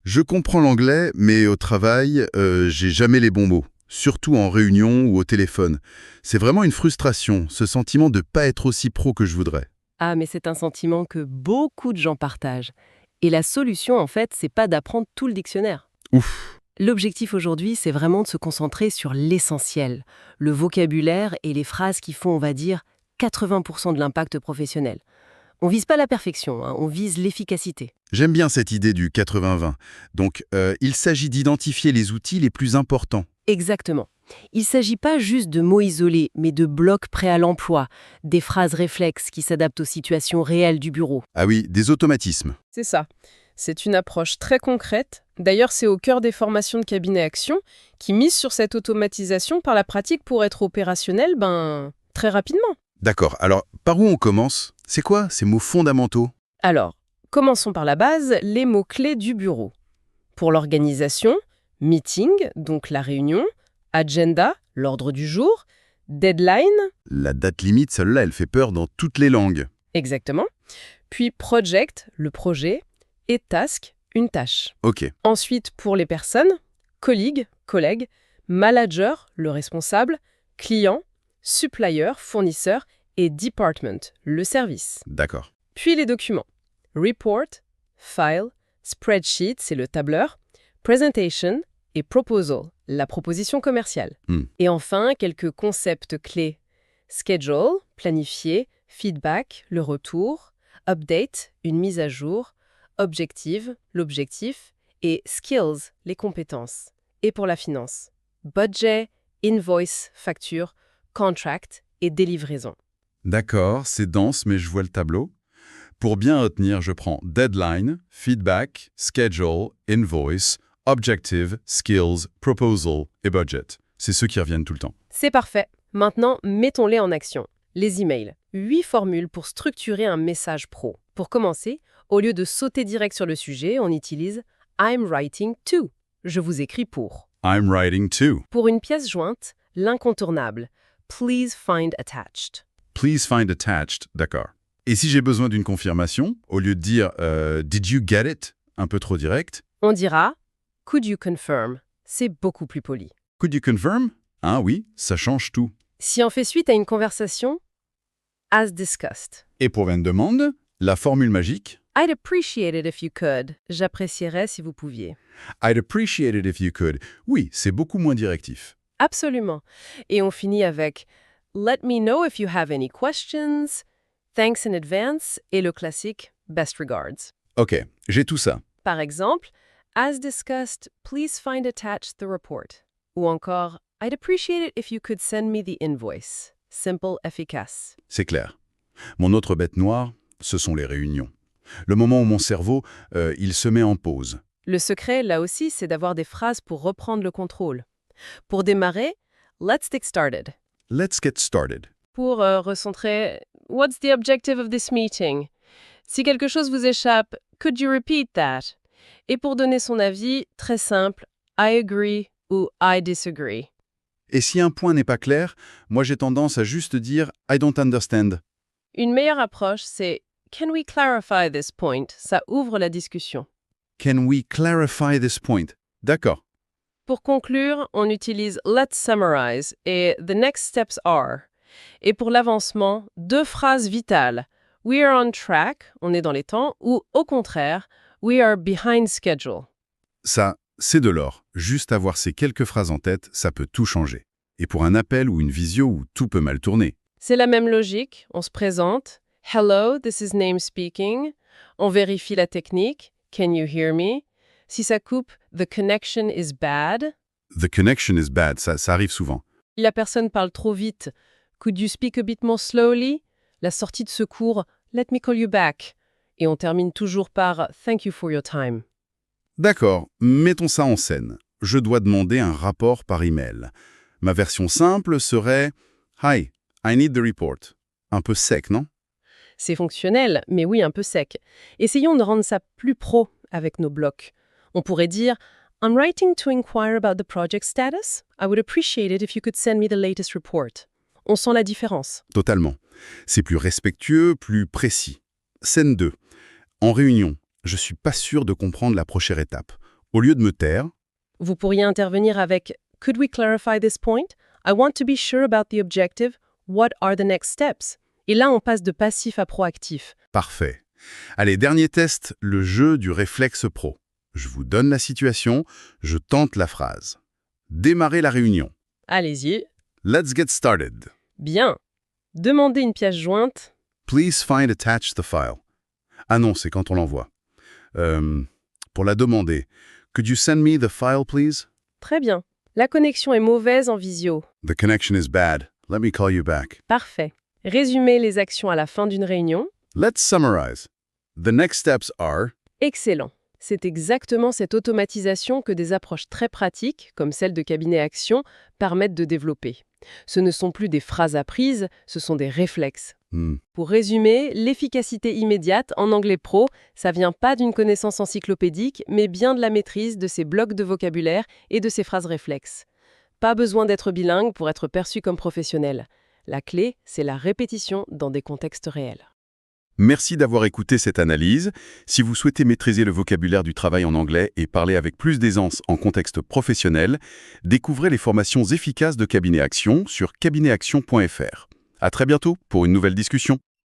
Je comprends l'anglais, mais au travail, j'ai jamais les bons mots, surtout en réunion ou au téléphone. C'est vraiment une frustration, ce sentiment de pas être aussi pro que je voudrais. Ah, mais c'est un sentiment que beaucoup de gens partagent. Et la solution, en fait, c'est pas d'apprendre tout le dictionnaire. Ouf, L'objectif aujourd'hui, c'est vraiment de se concentrer sur l'essentiel, le vocabulaire et les phrases qui font, on va dire, 80% de l'impact professionnel. On vise pas la perfection, hein, on vise l'efficacité. j'aime bien cette idée du 80-20. Donc, il s'agit d'identifier les outils les plus importants. Exactement. Il ne s'agit pas juste de mots isolés, mais de blocs prêts à l'emploi, des phrases réflexes qui s'adaptent aux situations réelles du bureau. Ah oui, des automatismes. C'est ça. C'est une approche très concrète. D'ailleurs, c'est au cœur des formations de cabinet Action qui misent sur cette automatisation par la pratique pour être opérationnel, très rapidement. D'accord, alors par où on commence? C'est quoi ces mots fondamentaux? Alors, commençons par la base, les mots-clés du bureau. Pour l'organisation, meeting, donc la réunion, agenda, l'ordre du jour, deadline, La date limite, celle-là, elle fait peur dans toutes les langues. exactement, puis project, le projet, et task, une tâche. Ok, Ensuite, pour les personnes, collègue, manager, le responsable, client, supplier, fournisseur, et department, le service. d'accord. Puis les documents. Report, file, spreadsheet, c'est le tableur, presentation et proposal, la proposition commerciale. Hmm. Et enfin, quelques concepts clés. Schedule, planifier, feedback, le retour, update, une mise à jour, objective, l'objectif, et skills, les compétences. Et pour la finance, budget, invoice, facture, contract et délivraison. D'accord, c'est dense, mais je vois le tableau. Pour bien retenir, je prends deadline, feedback, schedule, invoice, objective, skills, proposal et budget. C'est ceux qui reviennent tout le temps. C'est parfait. Maintenant, mettons-les en action. Les emails. 8 formules pour structurer un message pro. Pour commencer, au lieu de sauter direct sur le sujet, on utilise I'm writing to. Je vous écris pour. I'm writing to. Pour une pièce jointe, l'incontournable. Please find attached. Please find attached. D'accord. Et si j'ai besoin d'une confirmation, au lieu de dire Did you get it? Un peu trop direct. On dira Could you confirm? C'est beaucoup plus poli. Could you confirm? Ah oui, ça change tout. Si on fait suite à une conversation, as discussed. Et pour une demande, la formule magique I'd appreciate it if you could. J'apprécierais si vous pouviez. I'd appreciate it if you could. Oui, c'est beaucoup moins directif. Absolument. Et on finit avec Let me know if you have any questions. Thanks in advance. Et le classique Best regards. Ok, j'ai tout ça. Par exemple, As discussed, please find attached the report. Ou encore I'd appreciate it if you could send me the invoice. Simple, efficace. C'est clair. Mon autre bête noire, ce sont les réunions. Le moment où mon cerveau, il se met en pause. Le secret, là aussi, c'est d'avoir des phrases pour reprendre le contrôle. Pour démarrer, let's get started. Let's get started. Pour recentrer, what's the objective of this meeting? Si quelque chose vous échappe, could you repeat that? Et pour donner son avis, très simple, I agree ou I disagree. Et si un point n'est pas clair, moi j'ai tendance à juste dire I don't understand. Une meilleure approche, c'est can we clarify this point? Ça ouvre la discussion. Can we clarify this point? D'accord. Pour conclure, on utilise let's summarize et the next steps are. Et pour l'avancement, 2 phrases vitales. We are on track, on est dans les temps, ou au contraire, we are behind schedule. Ça, c'est de l'or. Juste avoir ces quelques phrases en tête, ça peut tout changer. Et pour un appel ou une visio où tout peut mal tourner. C'est la même logique, on se présente. Hello, this is Name speaking. On vérifie la technique. Can you hear me? Si ça coupe, the connection is bad. The connection is bad, ça arrive souvent. La personne parle trop vite. Could you speak a bit more slowly? La sortie de secours, let me call you back. Et on termine toujours par thank you for your time. D'accord, mettons ça en scène. Je dois demander un rapport par email. Ma version simple serait Hi, I need the report. Un peu sec, non? C'est fonctionnel, mais oui, un peu sec. Essayons de rendre ça plus pro avec nos blocs. On pourrait dire I'm writing to inquire about the project status. I would appreciate it if you could send me the latest report. On sent la différence. Totalement. C'est plus respectueux, plus précis. Scène 2. En réunion, je suis pas sûr de comprendre la prochaine étape. Au lieu de me taire, Vous pourriez intervenir avec Could we clarify this point? I want to be sure about the objective. What are the next steps? Et là, on passe de passif à proactif. parfait. Allez, dernier test, le jeu du réflexe pro. Je vous donne la situation, je tente la phrase. Démarrer la réunion. Allez-y. Let's get started. Bien. Demandez une pièce jointe. Please find attached the file. Ah non, c'est quand on l'envoie. Pour la demander, could you send me the file, please? Très bien. La connexion est mauvaise en visio. The connection is bad. Let me call you back. Parfait. Résumez les actions à la fin d'une réunion. Let's summarize. The next steps are... Excellent. C'est exactement cette automatisation que des approches très pratiques, comme celle de Cabinet Action, permettent de développer. Ce ne sont plus des phrases apprises, ce sont des réflexes. Pour résumer, l'efficacité immédiate, en anglais pro, ça vient pas d'une connaissance encyclopédique, mais bien de la maîtrise de ces blocs de vocabulaire et de ces phrases réflexes. Pas besoin d'être bilingue pour être perçu comme professionnel. La clé, c'est la répétition dans des contextes réels. Merci d'avoir écouté cette analyse. Si vous souhaitez maîtriser le vocabulaire du travail en anglais et parler avec plus d'aisance en contexte professionnel, découvrez les formations efficaces de Cabinet Action sur cabinetaction.fr. À très bientôt pour une nouvelle discussion.